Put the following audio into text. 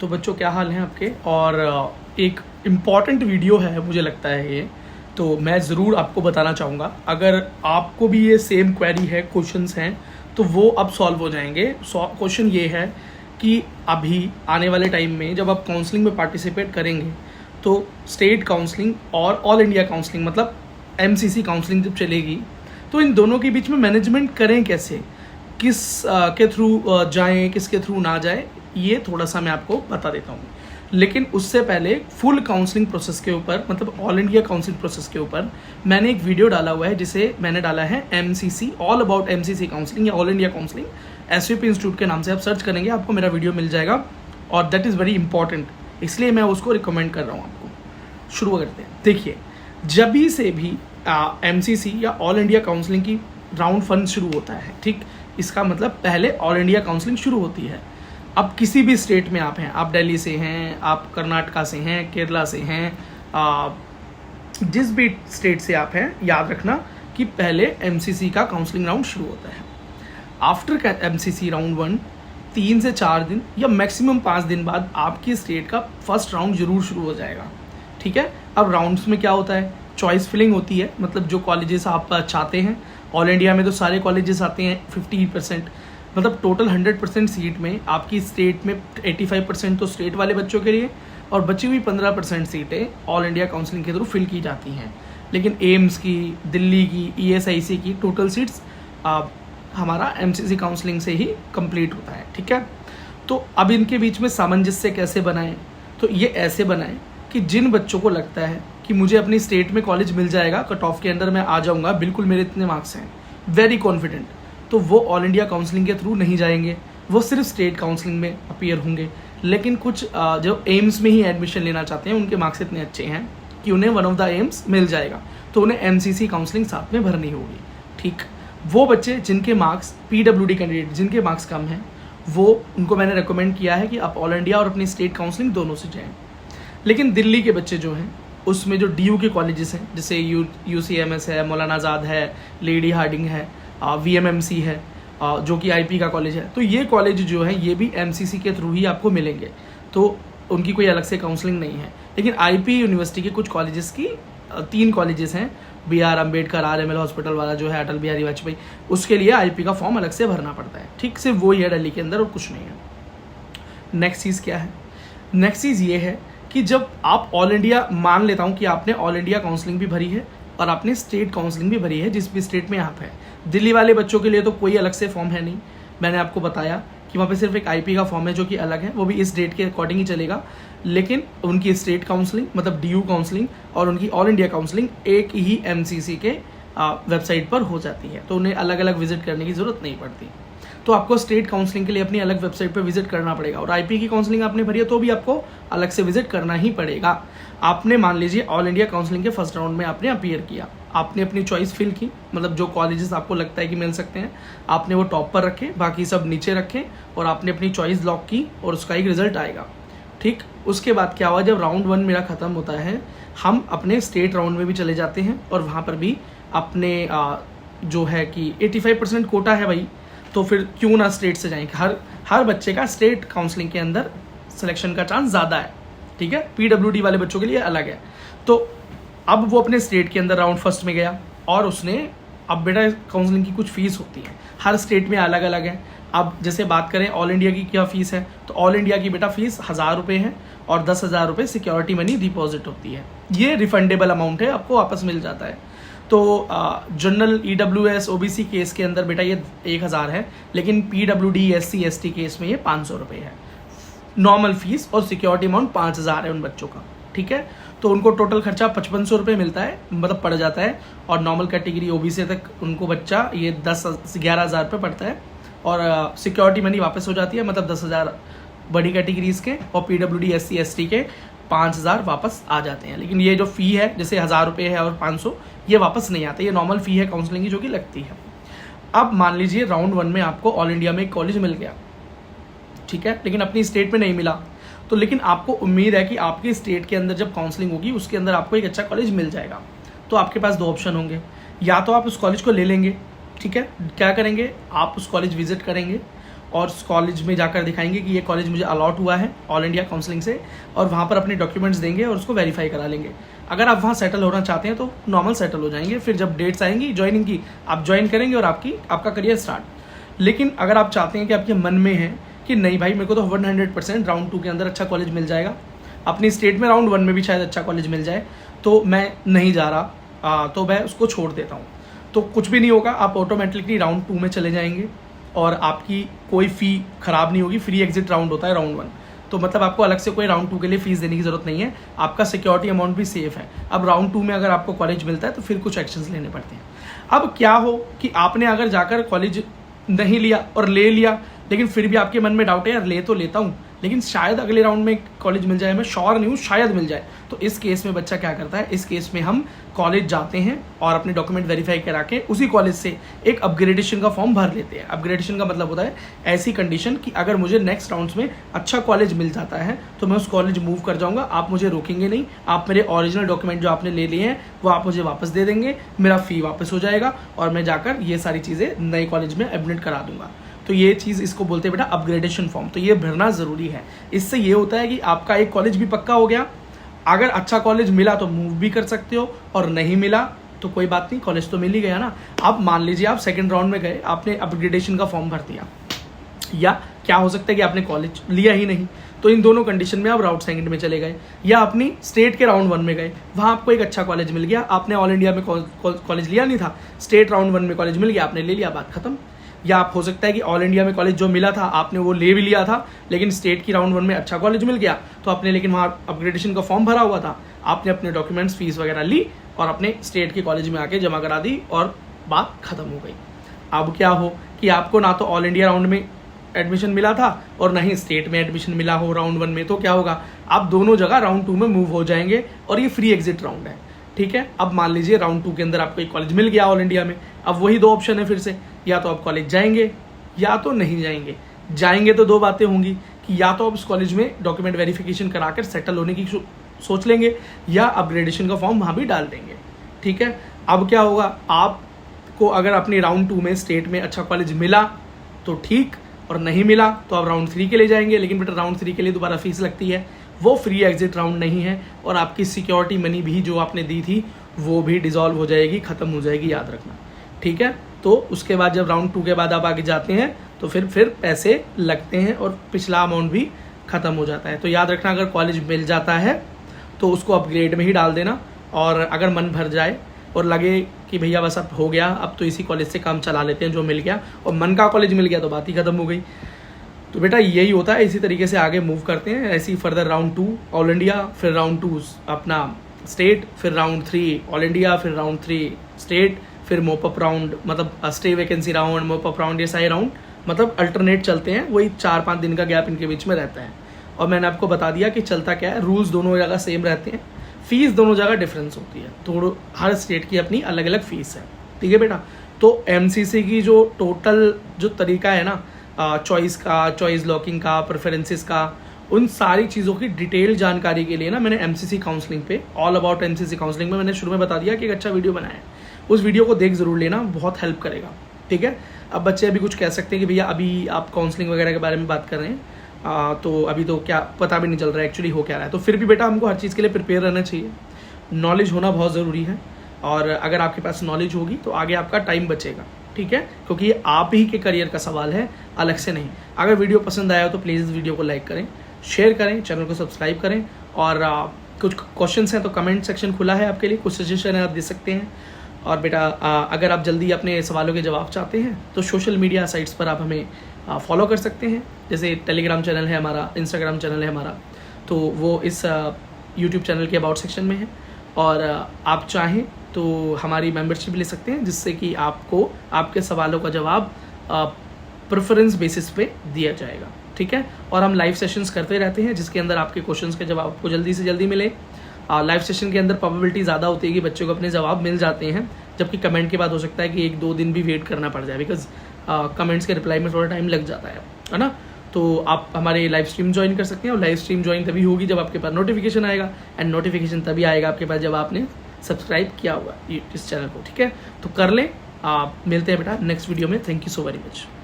तो बच्चों क्या हाल है आपके। और एक इम्पॉर्टेंट वीडियो है मुझे लगता है ये, तो मैं ज़रूर आपको बताना चाहूँगा। अगर आपको भी ये सेम क्वेरी है, क्वेश्चंस हैं, तो वो अब सॉल्व हो जाएंगे। क्वेश्चन ये है कि अभी आने वाले टाइम में जब आप काउंसलिंग में पार्टिसिपेट करेंगे तो स्टेट काउंसलिंग और ऑल इंडिया काउंसलिंग मतलब एमसीसी काउंसलिंग जब चलेगी तो इन दोनों के बीच में मैनेजमेंट करें कैसे, किस के थ्रू जाएं, किसके थ्रू ना जाएं, ये थोड़ा सा मैं आपको बता देता हूँ। लेकिन उससे पहले फुल काउंसलिंग प्रोसेस के ऊपर मतलब ऑल इंडिया काउंसलिंग प्रोसेस के ऊपर मैंने एक वीडियो डाला हुआ है जिसे मैंने डाला है MCC, all about MCC counselling या all India counselling. SVP institute के नाम से आप सर्च करेंगे, आपको मेरा वीडियो मिल जाएगा और दैट इज़ वेरी इंपॉर्टेंट, इसलिए मैं उसको रिकमेंड कर रहा हूँ आपको। शुरू करते हैं। देखिए, जब भी से भी एमसीसी या ऑल इंडिया काउंसलिंग की राउंड 1 शुरू होता है, ठीक, इसका मतलब पहले ऑल इंडिया काउंसलिंग शुरू होती है। अब किसी भी स्टेट में आप हैं, आप दिल्ली से हैं, आप कर्नाटका से हैं, केरला से हैं, जिस भी स्टेट से आप हैं, याद रखना कि पहले एमसीसी का काउंसलिंग राउंड शुरू होता है। आफ्टर एमसीसी राउंड 1 3 से 4 दिन या मैक्सिमम 5 दिन बाद आपकी स्टेट का फर्स्ट राउंड जरूर शुरू हो जाएगा। ठीक है। अब राउंड्स में क्या होता है, चॉइस फिलिंग होती है, मतलब जो कॉलेजेस आप चाहते हैं। ऑल इंडिया में तो सारे कॉलेजेस आते हैं 50%, मतलब टोटल 100% सीट में आपकी स्टेट में 85% तो स्टेट वाले बच्चों के लिए और बची हुई 15% सीटें ऑल इंडिया काउंसलिंग के थ्रू फिल की जाती हैं। लेकिन एम्स की, दिल्ली की, ईएसआईसी की टोटल सीट्स हमारा एमसीसी काउंसलिंग से ही कंप्लीट होता है। ठीक है। तो अब इनके बीच में सामंजस्य कैसे बनाएं, तो ये ऐसे बनाएं कि जिन बच्चों को लगता है कि मुझे अपनी स्टेट में कॉलेज मिल जाएगा, कट ऑफ के अंदर मैं आ जाऊंगा, बिल्कुल मेरे इतने मार्क्स हैं, वेरी कॉन्फिडेंट, तो वो ऑल इंडिया काउंसलिंग के थ्रू नहीं जाएंगे, वो सिर्फ स्टेट काउंसलिंग में अपीयर होंगे। लेकिन कुछ जो एम्स में ही एडमिशन लेना चाहते हैं, उनके मार्क्स इतने अच्छे हैं कि उन्हें वन ऑफ द एम्स मिल जाएगा, तो उन्हें एमसीसी काउंसलिंग साथ में भरनी होगी। ठीक, वो बच्चे जिनके मार्क्स, पीडब्ल्यूडी कैंडिडेट जिनके मार्क्स कम हैं, वो उनको मैंने रिकमेंड किया है कि आप ऑल इंडिया और अपनी स्टेट काउंसलिंग दोनों से जाएँ। लेकिन दिल्ली के बच्चे जो हैं, उसमें जो डीयू के कॉलेजेस हैं, जैसे यूसीएमएस है, मौलाना आज़ाद है, लेडी हार्डिंग है, वीएमएमसी है, जो कि आईपी का कॉलेज है, तो ये कॉलेज जो है ये भी एमसीसी के थ्रू ही आपको मिलेंगे, तो उनकी कोई अलग से काउंसलिंग नहीं है। लेकिन आईपी यूनिवर्सिटी के कुछ कॉलेजेस की 3 कॉलेजेस हैं, BR अम्बेडकर, RML हॉस्पिटल वाला जो है अटल बिहारी वाजपेयी, उसके लिए आईपी का फॉर्म अलग से भरना पड़ता है। ठीक, सिर्फ वो ही है दिल्ली के अंदर और कुछ नहीं है। नेक्स्ट चीज़ क्या है, नेक्स्ट चीज़ ये है कि जब आप ऑल इंडिया, मान लेता हूँ कि आपने ऑल इंडिया काउंसलिंग भी भरी है और आपने स्टेट काउंसलिंग भी भरी है जिस भी स्टेट में आप हैं। दिल्ली वाले बच्चों के लिए तो कोई अलग से फॉर्म है नहीं, मैंने आपको बताया कि वहाँ पे सिर्फ एक आईपी का फॉर्म है जो कि अलग है, वो भी इस डेट के अकॉर्डिंग ही चलेगा। लेकिन उनकी स्टेट काउंसलिंग मतलब डीयू काउंसलिंग और उनकी ऑल इंडिया काउंसलिंग एक ही एमसीसी के वेबसाइट पर हो जाती है, तो उन्हें अलग अलग विजिट करने की ज़रूरत नहीं पड़ती। तो आपको स्टेट काउंसलिंग के लिए अपनी अलग वेबसाइट पर विजिट करना पड़ेगा, और आईपी की काउंसलिंग आपने भरी है तो भी आपको अलग से विजिट करना ही पड़ेगा। आपने मान लीजिए ऑल इंडिया काउंसलिंग के फर्स्ट राउंड में आपने अपीयर किया, आपने अपनी चॉइस फिल की, मतलब जो कॉलेजेस आपको लगता है कि मिल सकते हैं आपने वो टॉप पर रखे, बाकी सब नीचे रखे, और आपने अपनी चॉइस लॉक की और उसका एक रिजल्ट आएगा। ठीक, उसके बाद क्या हुआ, जब राउंड 1 मेरा ख़त्म होता है, हम अपने स्टेट राउंड में भी चले जाते हैं और वहाँ पर भी अपने जो है कि 85% कोटा है भाई, तो फिर क्यों ना स्टेट से जाएंगे। हर बच्चे का स्टेट काउंसलिंग के अंदर सिलेक्शन का चांस ज़्यादा है। ठीक है, पीडब्ल्यूडी वाले बच्चों के लिए अलग है। तो अब वो अपने स्टेट के अंदर राउंड 1 में गया और उसने, अब बेटा काउंसलिंग की कुछ फीस होती है, हर स्टेट में अलग अलग है। अब जैसे बात करें ऑल इंडिया की क्या फ़ीस है, तो ऑल इंडिया की बेटा फ़ीस 1000 रुपये है और 10,000 रुपये सिक्योरिटी मनी डिपॉजिट होती है। ये रिफंडेबल अमाउंट है, आपको वापस मिल जाता है। तो जनरल EWS OBC केस के अंदर बेटा ये 1000 है, लेकिन PWD SC ST केस में ये 500 रुपये है नॉर्मल फीस, और सिक्योरिटी अमाउंट 5000 है उन बच्चों का। ठीक है, तो उनको टोटल खर्चा 5500 रुपये मिलता है, मतलब पड़ जाता है, और नॉर्मल कैटेगरी OBC तक उनको बच्चा ये 11,000 रुपये पड़ता है, और सिक्योरिटी मनी वापस हो जाती है, मतलब 10,000 बड़ी कैटेगरीज के, और PWD SC ST के 5000 वापस आ जाते हैं। लेकिन ये जो फ़ी है, जैसे 1000 रुपये है और 500, ये वापस नहीं आते, ये नॉर्मल फ़ी है काउंसलिंग की जो कि लगती है। अब मान लीजिए राउंड 1 में आपको ऑल इंडिया में एक कॉलेज मिल गया, ठीक है, लेकिन अपनी स्टेट में नहीं मिला, तो लेकिन आपको उम्मीद है कि आपकी स्टेट के अंदर जब काउंसलिंग होगी उसके अंदर आपको एक अच्छा कॉलेज मिल जाएगा। तो आपके पास 2 ऑप्शन होंगे, या तो आप उस कॉलेज को ले लेंगे, ठीक है, क्या करेंगे, आप उस कॉलेज विजिट करेंगे और उस कॉलेज में जाकर दिखाएंगे कि ये कॉलेज मुझे अलॉट हुआ है ऑल इंडिया काउंसलिंग से, और वहाँ पर अपने डॉक्यूमेंट्स देंगे और उसको वेरीफाई करा लेंगे। अगर आप वहाँ सेटल होना चाहते हैं तो नॉर्मल सेटल हो जाएंगे, फिर जब डेट्स आएंगी ज्वाइनिंग की आप ज्वाइन करेंगे और आपका करियर स्टार्ट। लेकिन अगर आप चाहते हैं कि आपके मन में है कि नहीं भाई मेरे को तो 100% राउंड 2 के अंदर अच्छा कॉलेज मिल जाएगा, अपनी स्टेट में राउंड 1 में भी शायद अच्छा कॉलेज मिल जाए, तो मैं नहीं जा रहा, तो मैं उसको छोड़ देता हूँ, तो कुछ भी नहीं होगा, आप ऑटोमेटिकली राउंड 2 में चले जाएंगे और आपकी कोई फ़ी ख़राब नहीं होगी। फ्री एग्जिट राउंड होता है राउंड 1, तो मतलब आपको अलग से कोई राउंड 2 के लिए फीस देने की ज़रूरत नहीं है, आपका सिक्योरिटी अमाउंट भी सेफ है। अब राउंड 2 में अगर आपको कॉलेज मिलता है तो फिर कुछ एक्शंस लेने पड़ते हैं। अब क्या हो कि आपने अगर जाकर कॉलेज नहीं लिया और ले लिया, लेकिन फिर भी आपके मन में डाउट है यार ले तो लेता हूँ लेकिन शायद अगले राउंड में कॉलेज मिल जाए, मैं श्योर नहीं हूँ, शायद मिल जाए, तो इस केस में बच्चा क्या करता है, इस केस में हम कॉलेज जाते हैं और अपने डॉक्यूमेंट वेरीफाई करा के उसी कॉलेज से एक अपग्रेडेशन का फॉर्म भर लेते हैं। अपग्रेडेशन का मतलब होता है ऐसी कंडीशन कि अगर मुझे नेक्स्ट राउंड्स में अच्छा कॉलेज मिल जाता है तो मैं उस कॉलेज मूव कर जाऊँगा, आप मुझे रोकेंगे नहीं, आप मेरे ओरिजिनल डॉक्यूमेंट जो आपने ले लिए हैं वो आप मुझे वापस दे देंगे, मेरा फ़ी वापस हो जाएगा और मैं जाकर ये सारी चीज़ें नए कॉलेज में एडमिट करा दूंगा। तो ये चीज़ इसको बोलते हैं बेटा अपग्रेडेशन फॉर्म, तो ये भरना ज़रूरी है। इससे ये होता है कि आपका एक कॉलेज भी पक्का हो गया, अगर अच्छा कॉलेज मिला तो मूव भी कर सकते हो और नहीं मिला तो कोई बात नहीं, कॉलेज तो मिल ही गया ना। अब मान लीजिए आप सेकंड राउंड में गए, आपने अपग्रेडेशन का फॉर्म भर दिया, या क्या हो सकता है कि आपने कॉलेज लिया ही नहीं, तो इन दोनों कंडीशन में आप राउंड सेकंड में चले गए, या अपनी स्टेट के राउंड 1 में गए, वहाँ आपको एक अच्छा कॉलेज मिल गया, आपने ऑल इंडिया में कॉलेज लिया नहीं था, स्टेट राउंड 1 में कॉलेज मिल गया, आपने ले लिया, बात खत्म। या आप हो सकता है कि ऑल इंडिया में कॉलेज जो मिला था आपने वो ले भी लिया था, लेकिन स्टेट की राउंड 1 में अच्छा कॉलेज मिल गया तो आपने, लेकिन वहाँ अपग्रेडेशन का फॉर्म भरा हुआ था, आपने अपने डॉक्यूमेंट्स फीस वगैरह ली और अपने स्टेट के कॉलेज में आके जमा करा दी और बात खत्म हो गई। अब क्या हो कि आपको ना तो ऑल इंडिया राउंड में एडमिशन मिला था और ना ही स्टेट में एडमिशन मिला हो राउंड 1 में, तो क्या होगा, आप दोनों जगह राउंड 2 में मूव हो जाएंगे और ये फ्री एग्जिट राउंड है। ठीक है, अब मान लीजिए राउंड 2 के अंदर आपको एक कॉलेज मिल गया ऑल इंडिया में, अब वही 2 ऑप्शन है फिर से, या तो आप कॉलेज जाएंगे या तो नहीं जाएंगे। जाएंगे तो 2 बातें होंगी कि या तो आप उस कॉलेज में डॉक्यूमेंट वेरिफिकेशन कराकर सेटल होने की सोच लेंगे, या अपग्रेडेशन का फॉर्म वहाँ भी डाल देंगे। ठीक है, अब क्या होगा, आपको अगर अपनी राउंड 2 में स्टेट में अच्छा कॉलेज मिला तो ठीक, और नहीं मिला तो आप राउंड 3 के लिए जाएंगे, लेकिन बेटा राउंड 3 के लिए दोबारा फीस लगती है, वो फ्री एग्जिट राउंड नहीं है, और आपकी सिक्योरिटी मनी भी जो आपने दी थी वो भी डिसॉल्व हो जाएगी, ख़त्म हो जाएगी, याद रखना। ठीक है, तो उसके बाद जब राउंड 2 के बाद आप आगे जाते हैं तो फिर पैसे लगते हैं और पिछला अमाउंट भी ख़त्म हो जाता है। तो याद रखना, अगर कॉलेज मिल जाता है तो उसको अपग्रेड में ही डाल देना, और अगर मन भर जाए और लगे कि भैया बस अब हो गया, अब तो इसी कॉलेज से काम चला लेते हैं जो मिल गया, और मन का कॉलेज मिल गया तो बात ही खत्म हो गई। तो बेटा यही होता है, इसी तरीके से आगे मूव करते हैं, ऐसे ही फर्दर राउंड 2 ऑल इंडिया, फिर राउंड 2 अपना स्टेट, फिर राउंड 3 ऑल इंडिया, फिर राउंड 3 स्टेट, फिर मोपअप राउंड, मतलब stay vacancy round, mop-up round, ये सारे राउंड मतलब अल्टरनेट चलते हैं, वही 4-5 दिन का गैप इनके बीच में रहता है। और मैंने आपको बता दिया कि चलता क्या है, रूल्स दोनों जगह सेम रहते हैं, फीस दोनों जगह डिफरेंस होती है, तो हर स्टेट की अपनी अलग अलग फीस है। ठीक है बेटा, तो एमसीसी की जो टोटल जो तरीका है ना, चॉइस का, चॉइस लॉकिंग का, प्रेफरेंसेस का, उन सारी चीज़ों की डिटेल जानकारी के लिए ना मैंने एमसीसी काउंसलिंग पे, ऑल अबाउट एमसीसी काउंसलिंग में मैंने शुरू में बता दिया कि एक अच्छा वीडियो बनाया है, उस वीडियो को देख ज़रूर लेना, बहुत हेल्प करेगा। ठीक है, अब बच्चे अभी कुछ कह सकते हैं कि भैया अभी आप काउंसलिंग वगैरह के बारे में बात कर रहे हैं, तो अभी तो क्या पता भी नहीं चल रहा है एक्चुअली हो क्या रहा है, तो फिर भी बेटा हमको हर चीज़ के लिए प्रिपेयर रहना चाहिए, नॉलेज होना बहुत ज़रूरी है, और अगर आपके पास नॉलेज होगी तो आगे आपका टाइम बचेगा। ठीक है, क्योंकि ये आप ही के करियर का सवाल है, अलग से नहीं। अगर वीडियो पसंद आया हो तो प्लीज़ इस वीडियो को लाइक करें, शेयर करें, चैनल को सब्सक्राइब करें, और कुछ क्वेश्चंस हैं तो कमेंट सेक्शन खुला है आपके लिए, कुछ सजेशन है आप दे सकते हैं। और बेटा अगर आप जल्दी अपने सवालों के जवाब चाहते हैं तो सोशल मीडिया साइट्स पर आप हमें फॉलो कर सकते हैं, जैसे टेलीग्राम चैनल है हमारा, इंस्टाग्राम चैनल है हमारा, तो वो इस यूट्यूब चैनल के अबाउट सेक्शन में है, और आप चाहें तो हमारी मेंबरशिप ले सकते हैं, जिससे कि आपको आपके सवालों का जवाब प्रेफरेंस बेसिस पे दिया जाएगा। ठीक है, और हम लाइव सेशंस करते रहते हैं जिसके अंदर आपके क्वेश्चंस के जवाब आपको जल्दी से जल्दी मिले। लाइव सेशन के अंदर प्रोबेबिलिटी ज़्यादा होती है कि बच्चों को अपने जवाब मिल जाते हैं, जबकि कमेंट के बाद हो सकता है कि 1-2 दिन भी वेट करना पड़ जाए, बिकॉज कमेंट्स के रिप्लाई में थोड़ा टाइम लग जाता है ना। तो आप हमारे लाइव स्ट्रीम ज्वाइन कर सकते हैं, और लाइव स्ट्रीम ज्वाइन तभी होगी जब आपके पास नोटिफिकेशन आएगा, एंड नोटिफिकेशन तभी आएगा आपके पास जब आपने सब्सक्राइब किया हुआ इस चैनल को। ठीक है, तो कर लें, आप मिलते हैं बेटा नेक्स्ट वीडियो में। Thank you so very much.